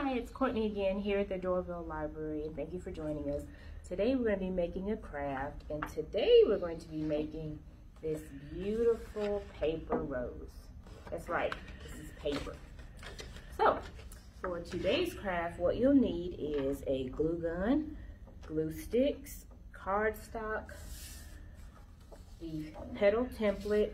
Hi, it's Courtney again here at the Doraville Library, and thank you for joining us. Today we're going to be making a craft, and today we're going to be making this beautiful paper rose. That's right, this is paper. So, for today's craft, what you'll need is a glue gun, glue sticks, cardstock, the petal template,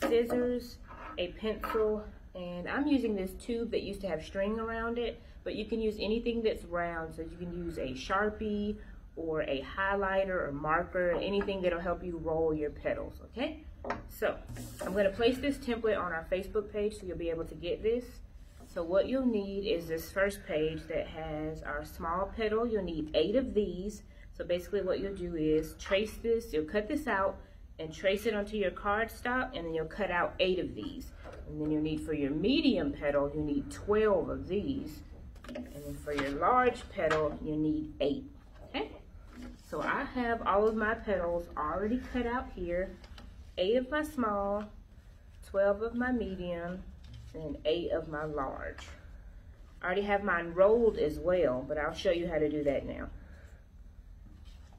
scissors, a pencil, and I'm using this tube that used to have string around it, but you can use anything that's round. So you can use a Sharpie or a highlighter or marker, anything that'll help you roll your petals, okay? So I'm gonna place this template on our Facebook page so you'll be able to get this. So what you'll need is this first page that has our small petal. You'll need 8 of these. So basically what you'll do is trace this, you'll cut this out and trace it onto your cardstock, and then you'll cut out 8 of these. And then you'll need, for your medium petal, you need 12 of these. And then for your large petal, you need 8, okay? So I have all of my petals already cut out here. 8 of my small, 12 of my medium, and 8 of my large. I already have mine rolled as well, but I'll show you how to do that now.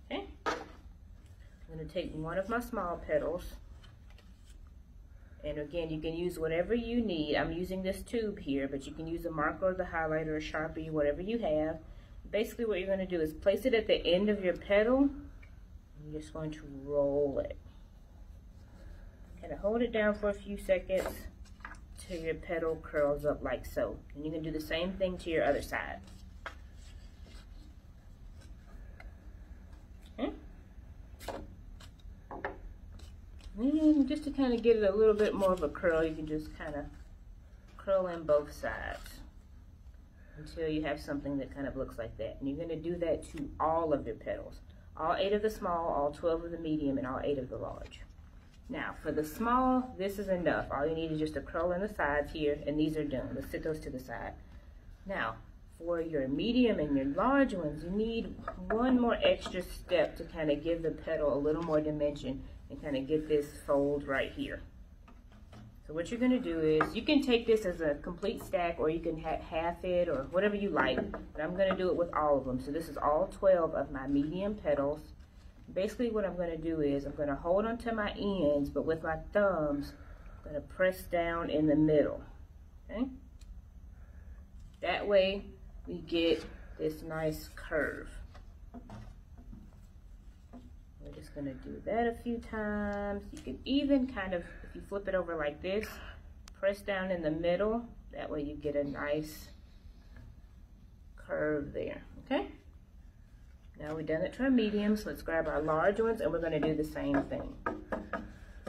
Okay? I'm going to take one of my small petals, and again, you can use whatever you need. I'm using this tube here, but you can use a marker, the highlighter, a Sharpie, whatever you have. Basically what you're going to do is place it at the end of your petal, and you're just going to roll it. Kind of hold it down for a few seconds till your petal curls up like so. And you can do the same thing to your other side. Okay? And just to kind of get it a little bit more of a curl, you can just kind of curl in both sides until you have something that kind of looks like that. And you're going to do that to all of your petals. All 8 of the small, all 12 of the medium, and all 8 of the large. Now, for the small, this is enough. All you need is just a curl in the sides here, and these are done. Let's set those to the side. Now, for your medium and your large ones, you need one more extra step to kind of give the petal a little more dimension and kind of get this fold right here. So what you're going to do is, you can take this as a complete stack, or you can half it, or whatever you like, but I'm going to do it with all of them. So this is all 12 of my medium petals. Basically what I'm going to do is, I'm going to hold onto my ends, but with my thumbs, I'm going to press down in the middle, okay? That way we get this nice curve. We're just going to do that a few times. You can even kind of, if you flip it over like this, press down in the middle. That way you get a nice curve there, okay? Now we've done it to our mediums. Let's grab our large ones, and we're going to do the same thing.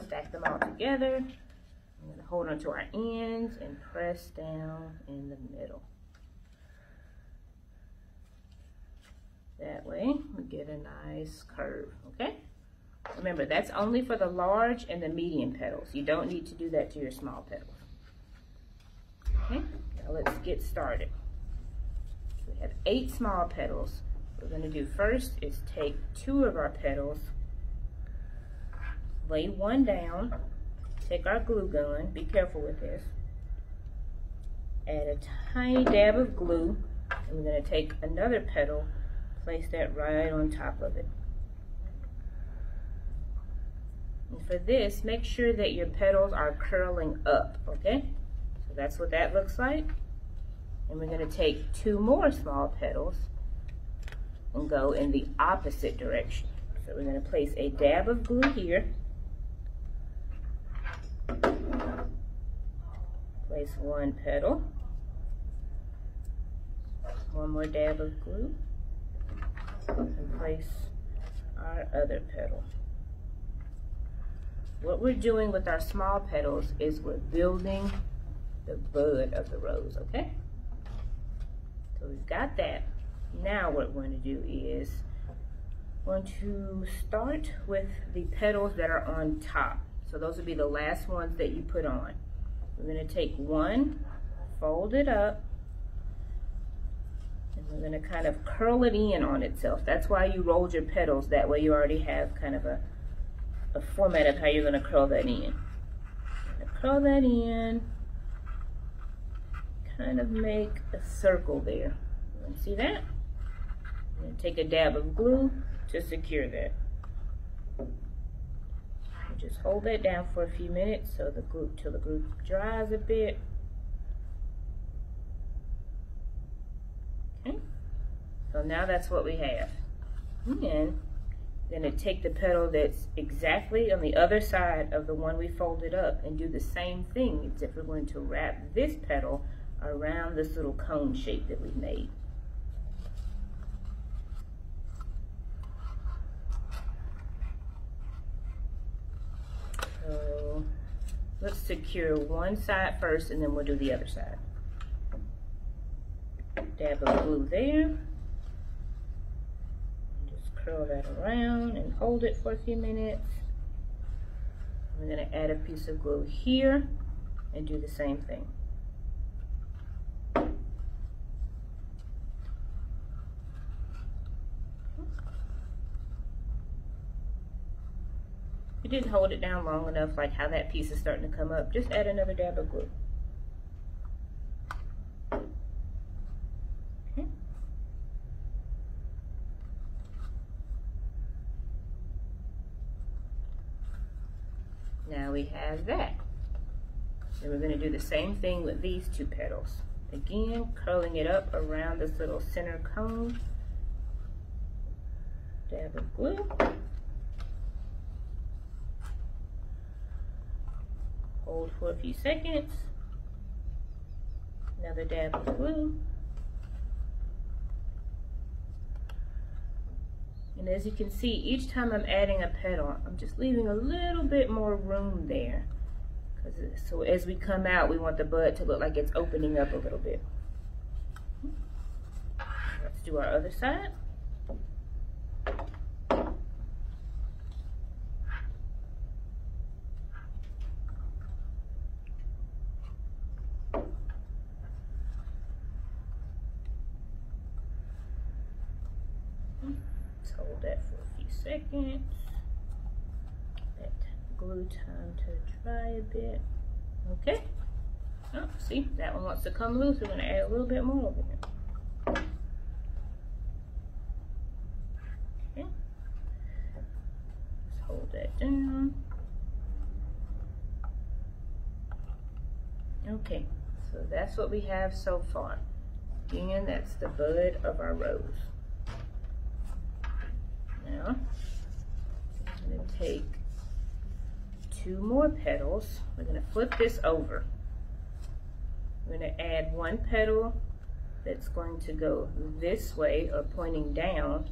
Stack them all together. I'm going to hold onto our ends and press down in the middle. That way we get a nice curve, okay? Remember, that's only for the large and the medium petals. You don't need to do that to your small petals. Okay, now let's get started. We have 8 small petals. What we're going to do first is take 2 of our petals, lay one down, take our glue gun, be careful with this, add a tiny dab of glue, and we're going to take another petal, place that right on top of it. And for this, make sure that your petals are curling up, okay? So that's what that looks like. And we're going to take 2 more small petals and go in the opposite direction. So we're going to place a dab of glue here. Place one petal. One more dab of glue. And place our other petal. What we're doing with our small petals is we're building the bud of the rose, okay? So we've got that. Now what we're going to do is we're going to start with the petals that are on top. So those will be the last ones that you put on. We're going to take one, fold it up, and we're going to kind of curl it in on itself. That's why you rolled your petals. That way you already have kind of a format of how you're going to curl that in. Curl that in, kind of make a circle there. See that? And take a dab of glue to secure that. And just hold that down for a few minutes so the glue till the glue dries a bit. Okay. So now that's what we have. And then we're going to take the petal that's exactly on the other side of the one we folded up and do the same thing, except we're going to wrap this petal around this little cone shape that we've made. So let's secure one side first and then we'll do the other side. Dab of glue there. Just curl that around and hold it for a few minutes. We're going to add a piece of glue here and do the same thing. If you didn't hold it down long enough, like how that piece is starting to come up, just add another dab of glue. Okay. Now we have that. And we're going to do the same thing with these two petals. Again, curling it up around this little center cone. Dab of glue. Hold for a few seconds. Another dab of glue. And as you can see, each time I'm adding a petal, I'm just leaving a little bit more room there. So as we come out, we want the bud to look like it's opening up a little bit. Let's do our other side. Hold that for a few seconds. Let glue time to dry a bit. Okay. Oh, see, that one wants to come loose. We're going to add a little bit more over here. Okay. Let's hold that down. Okay, so that's what we have so far. Again, that's the bud of our rose. Now, I'm going to take two more petals. We're going to flip this over. We're going to add one petal that's going to go this way or pointing down.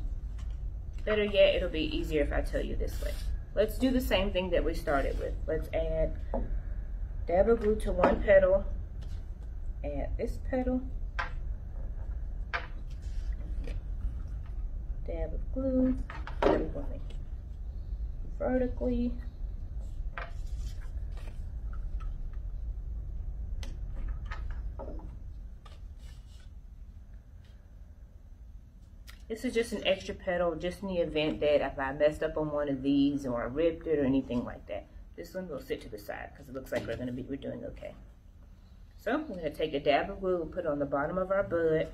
Better yet, it'll be easier if I tell you this way. Let's do the same thing that we started with. Let's add dab of glue to one petal, add this petal, dab of glue, vertically, this is just an extra petal just in the event that if I messed up on one of these or I ripped it or anything like that. This one will sit to the side because it looks like we're doing okay. So we're going to take a dab of glue and put it on the bottom of our bud.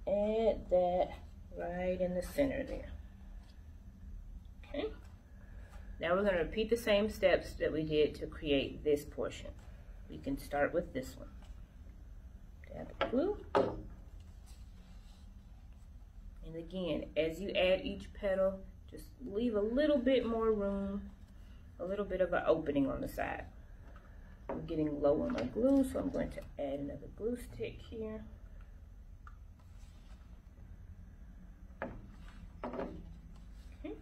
Add that right in the center there. Okay. Now we're going to repeat the same steps that we did to create this portion. We can start with this one. Dab of glue. And again, as you add each petal, just leave a little bit more room, a little bit of an opening on the side. I'm getting low on my glue, so I'm going to add another glue stick here. Okay.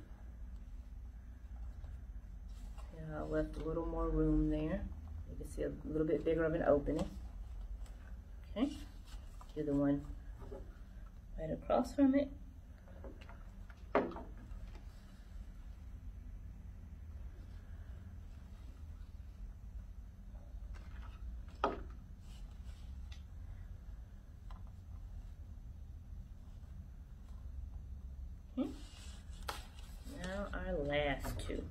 Now I left a little more room there. You can see a little bit bigger of an opening. Okay. Do the one right across from it. Now our last two.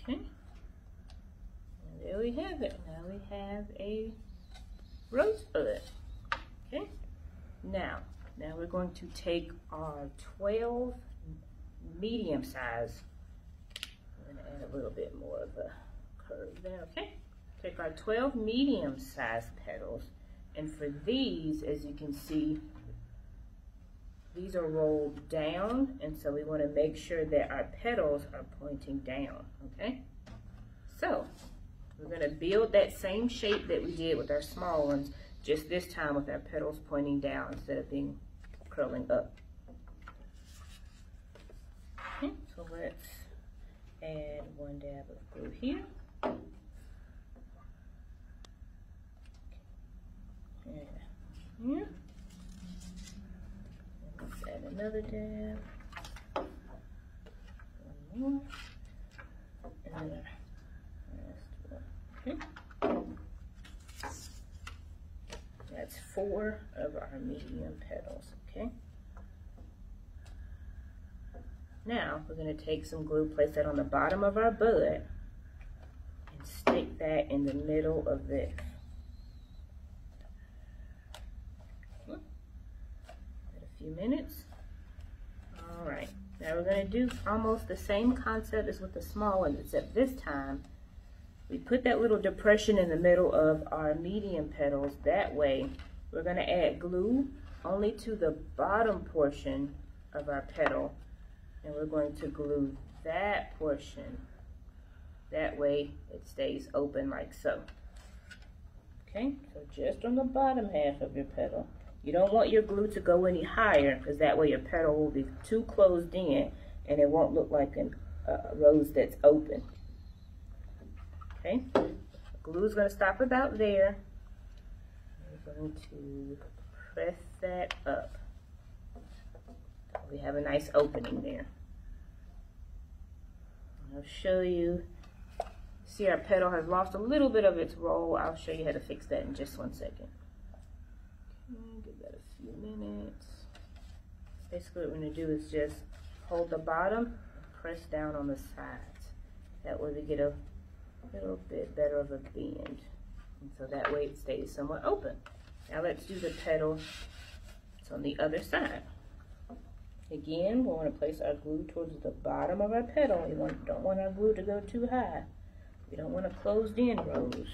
Okay. And there we have it. Now we have a rosebud. Okay. Now we're going to take our 12 medium size. I'm going to add a little bit more of a curve there. Okay. Take our 12 medium size petals, and for these, as you can see, these are rolled down, and so we want to make sure that our petals are pointing down, okay? So, we're going to build that same shape that we did with our small ones, just this time with our petals pointing down instead of being curling up. Okay, so let's add one dab of glue here. And here. Let's add another dab. One more. And then our last one. Okay. That's 4 of our medium petals, okay? Now, we're going to take some glue, place that on the bottom of our bud, and stick that in the middle of this. Few minutes. All right, now we're going to do almost the same concept as with the small ones, except this time we put that little depression in the middle of our medium petals. That way we're going to add glue only to the bottom portion of our petal, and we're going to glue that portion. That way it stays open like so. Okay, so just on the bottom half of your petal. You don't want your glue to go any higher, because that way your petal will be too closed in and it won't look like a rose that's open. Okay, glue's going to stop about there. We're going to press that up. We have a nice opening there. I'll show you. See, our petal has lost a little bit of its roll. I'll show you how to fix that in just 1 second. Give that a few minutes. Basically what we're going to do is just hold the bottom and press down on the sides. That way we get a little bit better of a bend. And so that way it stays somewhat open. Now let's do the petal on the other side. Again, we want to place our glue towards the bottom of our petal. We don't want our glue to go too high. We don't want a closed in rose.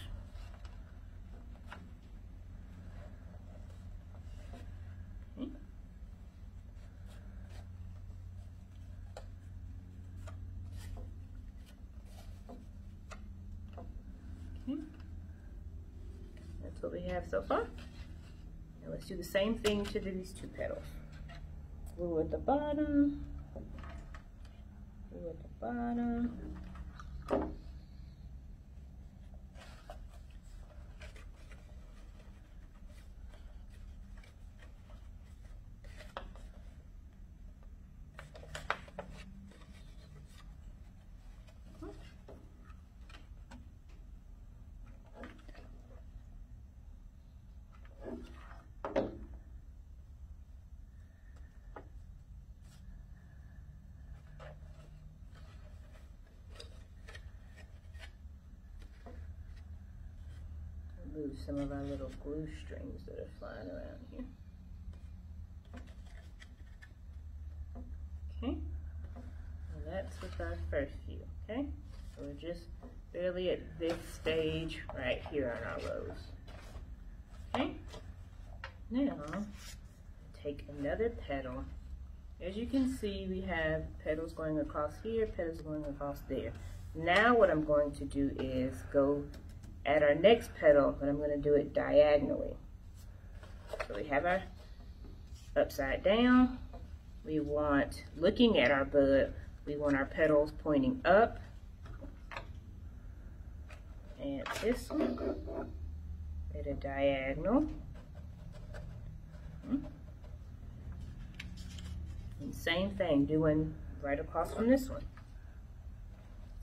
That's what we have so far. Now let's do the same thing to these 2 petals. Glue at the bottom. Glue at the bottom. Move some of our little glue strings that are flying around here. Okay, and that's with our first few, okay? So we're just barely at this stage right here on our rose. Okay, now take another petal. As you can see, we have petals going across here, petals going across there. Now what I'm going to do is go at our next petal, but I'm going to do it diagonally. So we have our upside down. We want, looking at our bud, we want our petals pointing up. And this one at a diagonal. And same thing, doing right across from this one.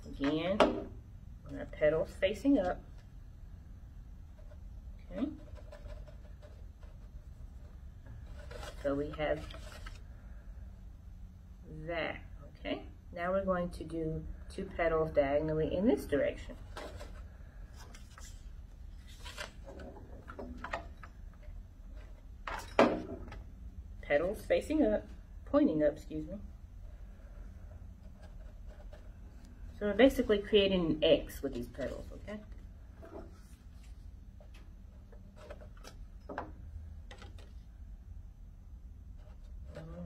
Again, when our petals facing up. Okay. So we have that, okay? Now we're going to do 2 petals diagonally in this direction. Petals facing up, pointing up, excuse me. So we're basically creating an X with these petals, okay?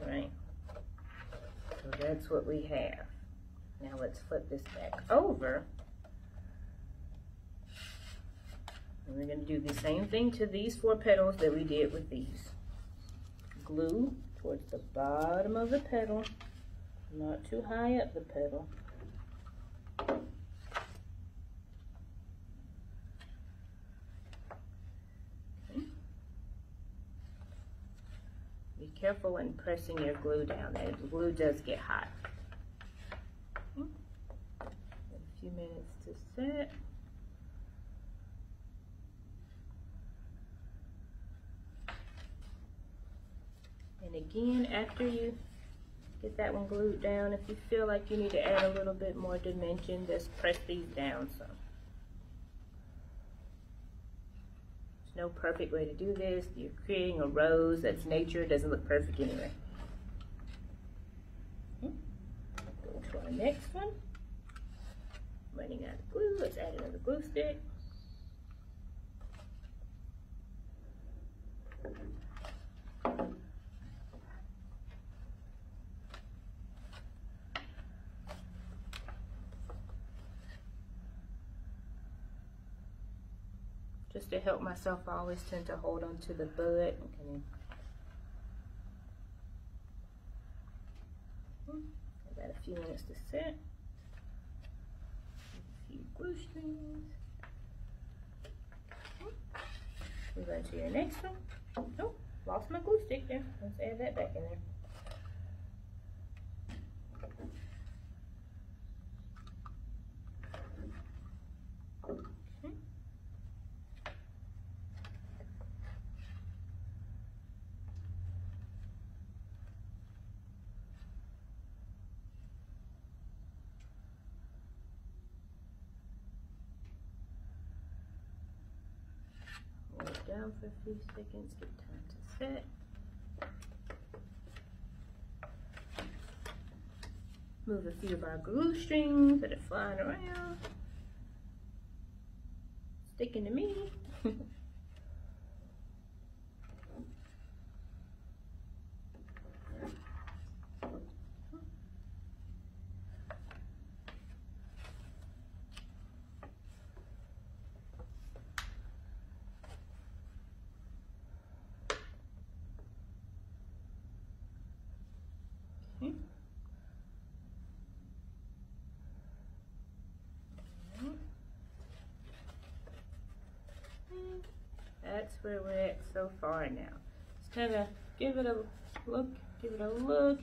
Alright, so that's what we have. Now let's flip this back over. And we're going to do the same thing to these 4 petals that we did with these. Glue towards the bottom of the petal, not too high up the petal. Okay. Be careful when pressing your glue down. The glue does get hot. Okay. A few minutes to set. And again, after you get that one glued down, if you feel like you need to add a little bit more dimension, just press these down some. There's no perfect way to do this. You're creating a rose that's nature. It doesn't look perfect anyway. Okay. Go to our next one. Running out of glue, let's add another glue stick. Just to help myself, I always tend to hold on to the bud. Okay. I've got a few minutes to set. A few glue strings. Move on to your next one. Oh, lost my glue stick there. Let's add that back in there. Down for a few seconds, give time to set. Move a few of our glue strings that are flying around, sticking to me. That's where we're at so far now. Just kind of give it a look,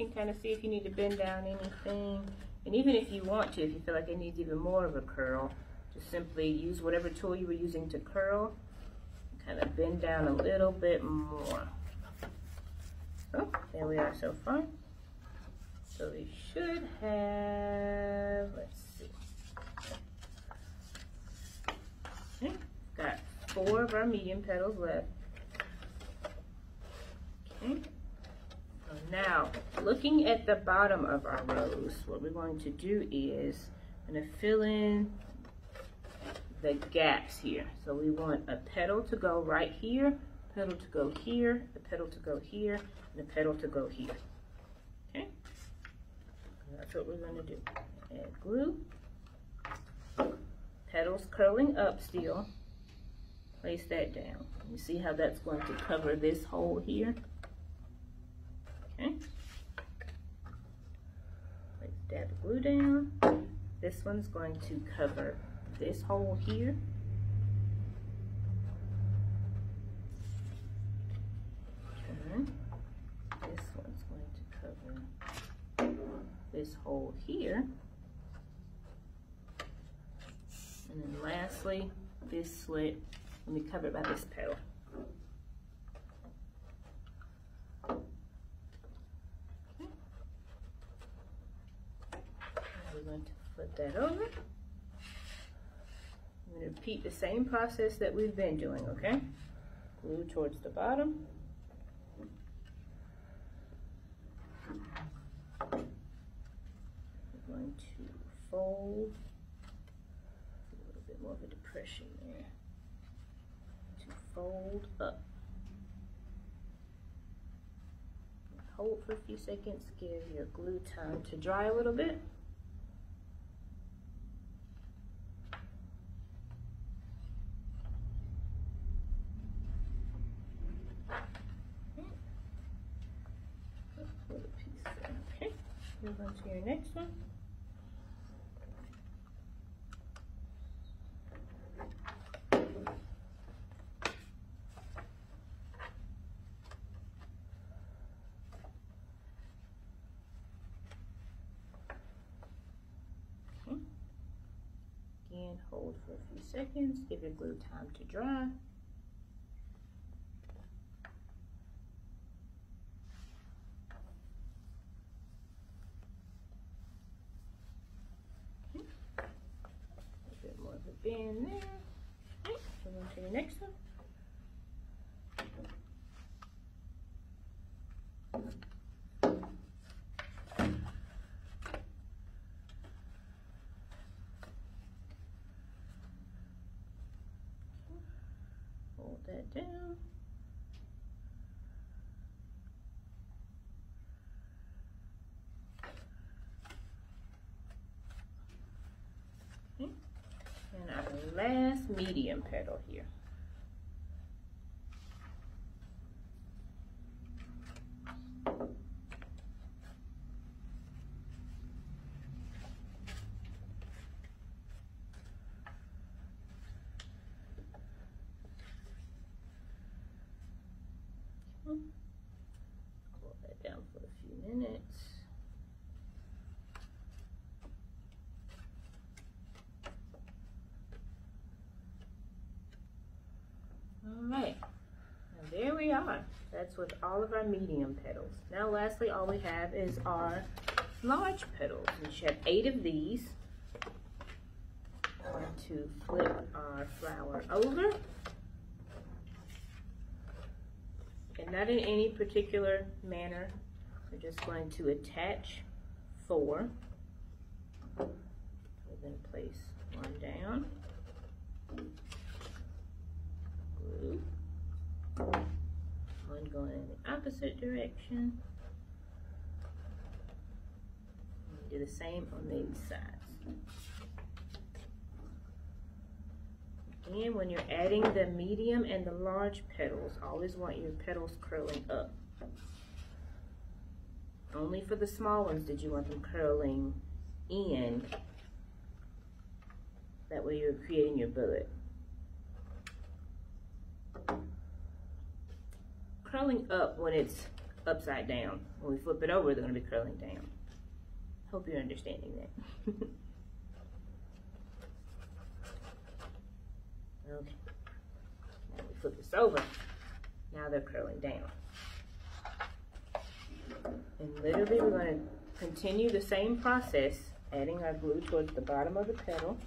and kind of see if you need to bend down anything. And even if you want to, if you feel like it needs even more of a curl, just simply use whatever tool you were using to curl, kind of bend down a little bit more. So there we are so far. So we should have, let's see. Okay, got 4 of our medium petals left. Okay. So now, looking at the bottom of our rose, what we're going to do is I'm going to fill in the gaps here. So we want a petal to go right here, petal to go here, a petal to go here, and a petal to go here. Okay? That's what we're going to do. Add glue. Petals curling up still. Place that down. You see how that's going to cover this hole here? Okay. Place dab of glue down. This one's going to cover this hole here. Turn. This one's going to cover this hole here. And then lastly, this slit will be covered by this petal. Okay. we're going to flip that over. I'm going to repeat the same process that we've been doing, okay? Glue towards the bottom. We're going to fold. A little bit more of a depression there. To fold up. Hold for a few seconds, give your glue time to dry a little bit. Okay, move on to your next one. Again, hold for a few seconds, give your glue time to dry. Bend there. Okay, move on to the next one. Hold that down. Okay. And our last medium petal here. Hold that down for a few minutes. Alright, and there we are. That's with all of our medium petals. Now lastly, all we have is our large petals. We should have 8 of these. We're going to flip our flower over. And not in any particular manner. We're just going to attach 4. We're going to place 1 down. Glue. 1 going in the opposite direction. And do the same on these sides. Again, when you're adding the medium and the large petals, always want your petals curling up. Only for the small ones did you want them curling in. That way you're creating your bullet. Curling up when it's upside down. When we flip it over, they're going to be curling down. Hope you're understanding that. Okay. Now we flip this over. Now they're curling down. And literally we're going to continue the same process, adding our glue towards the bottom of the petal.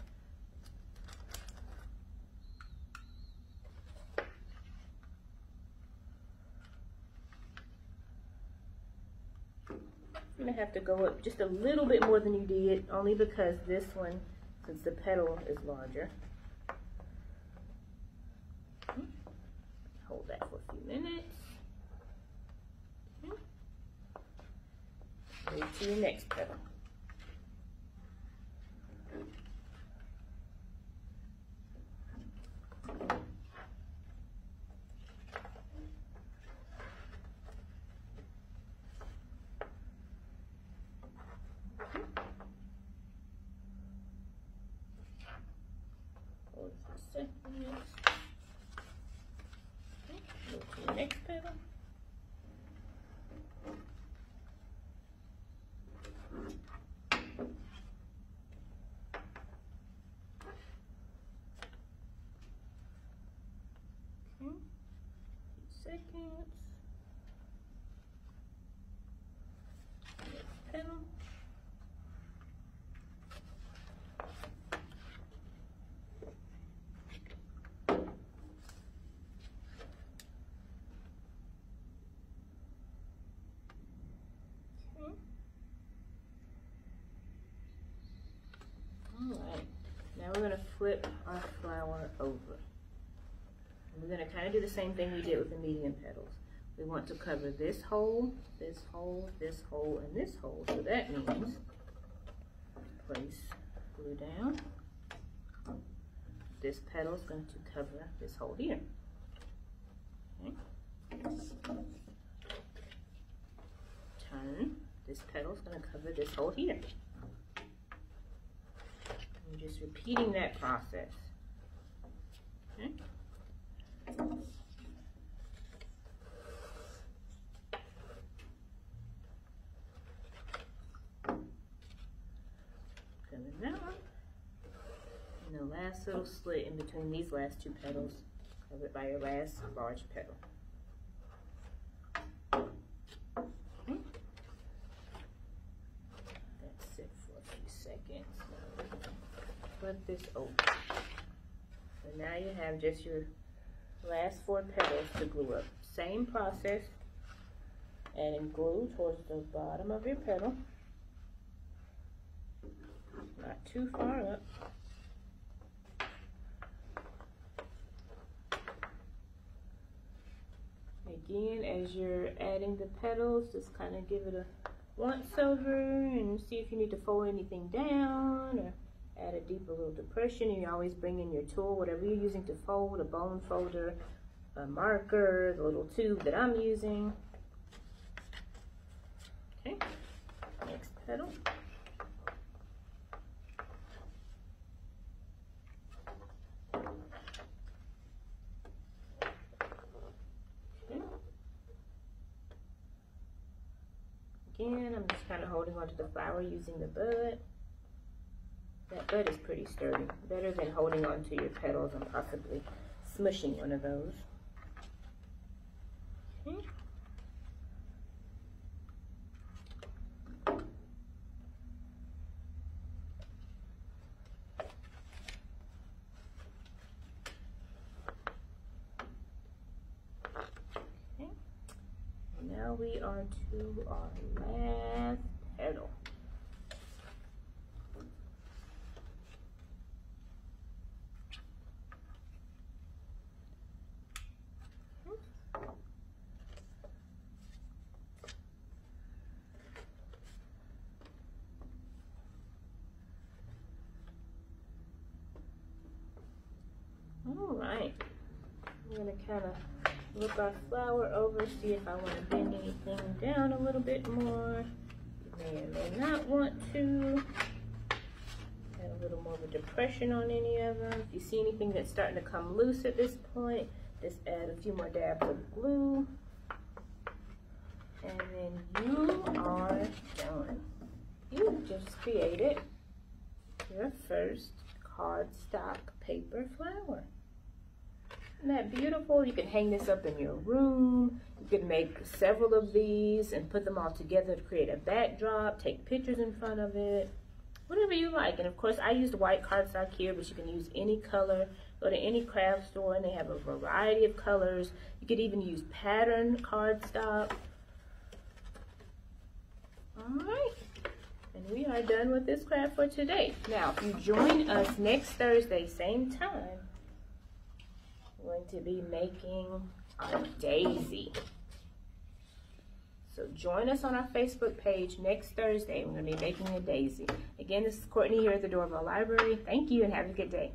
You're going to have to go up just a little bit more than you did, only because this one, since the petal is larger. Hold that for a few minutes. Move to your next petal. Hold for a second. Move to the next petal. Okay. 2 seconds. Next petal. we're going to flip our flower over. And we're going to kind of do the same thing we did with the medium petals. We want to cover this hole, this hole, this hole, and this hole. So that means place glue down. This petal is going to cover this hole here. Okay. Turn. This petal is going to cover this hole here. I'm just repeating that process. Okay. Coming that one. And the last little slit in between these last two petals, covered by your last large petal. Okay. That's it for a few seconds. Flip this over. So now you have just your last 4 petals to glue up. Same process. Adding glue towards the bottom of your petal. Not too far up. Again, as you're adding the petals, just kind of give it a once over and see if you need to fold anything down or add a deeper little depression. And you always bring in your tool, whatever you're using to fold, a bone folder, a marker, the little tube that I'm using. Okay, next petal. Again, I'm just kind of holding onto the flower using the bud. That bud is pretty sturdy. Better than holding onto your petals and possibly smushing one of those. Okay. Now we are to our last petal. All right, I'm going to kind of look our flower over, see if I want to bend anything down a little bit more. You may or may not want to. Add a little more of a depression on any of them. If you see anything that's starting to come loose at this point, just add a few more dabs of glue. And then you are done. You just created your first cardstock paper flower. Isn't that beautiful? You can hang this up in your room. You can make several of these and put them all together to create a backdrop, take pictures in front of it, whatever you like. And of course, I used white cardstock here, but you can use any color. Go to any craft store and they have a variety of colors. You could even use pattern cardstock. All right. And we are done with this craft for today. Now, if you join us next Thursday, same time, we're going to be making our daisy. So join us on our Facebook page next Thursday. We're going to be making a daisy. Again, this is Courtney here at the Doraville Library. Thank you and have a good day.